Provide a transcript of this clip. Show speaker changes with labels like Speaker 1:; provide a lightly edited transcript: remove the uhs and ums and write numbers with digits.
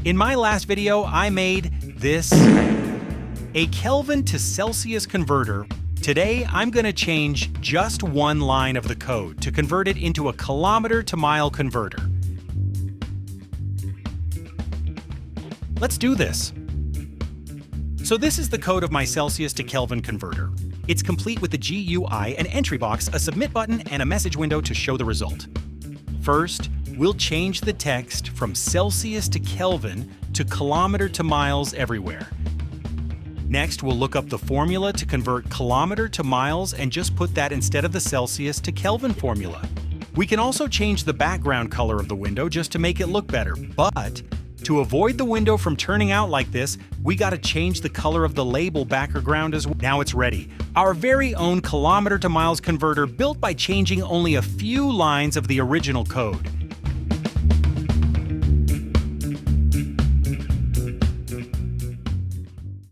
Speaker 1: In my last video, I made this, a Kelvin to Celsius converter. Today, I'm going to change just one line of the code to convert it into a kilometer to mile converter. Let's do this. So this is the code of my Celsius to Kelvin converter. It's complete with the GUI, an entry box, a submit button, and a message window to show the result. First, we'll change the text from Celsius to Kelvin to kilometer to miles everywhere. Next, we'll look up the formula to convert kilometer to miles and just put that instead of the Celsius to Kelvin formula. We can also change the background color of the window just to make it look better, but to avoid the window from turning out like this, we gotta change the color of the label background as well. Now it's ready. Our very own kilometer to miles converter built by changing only a few lines of the original code.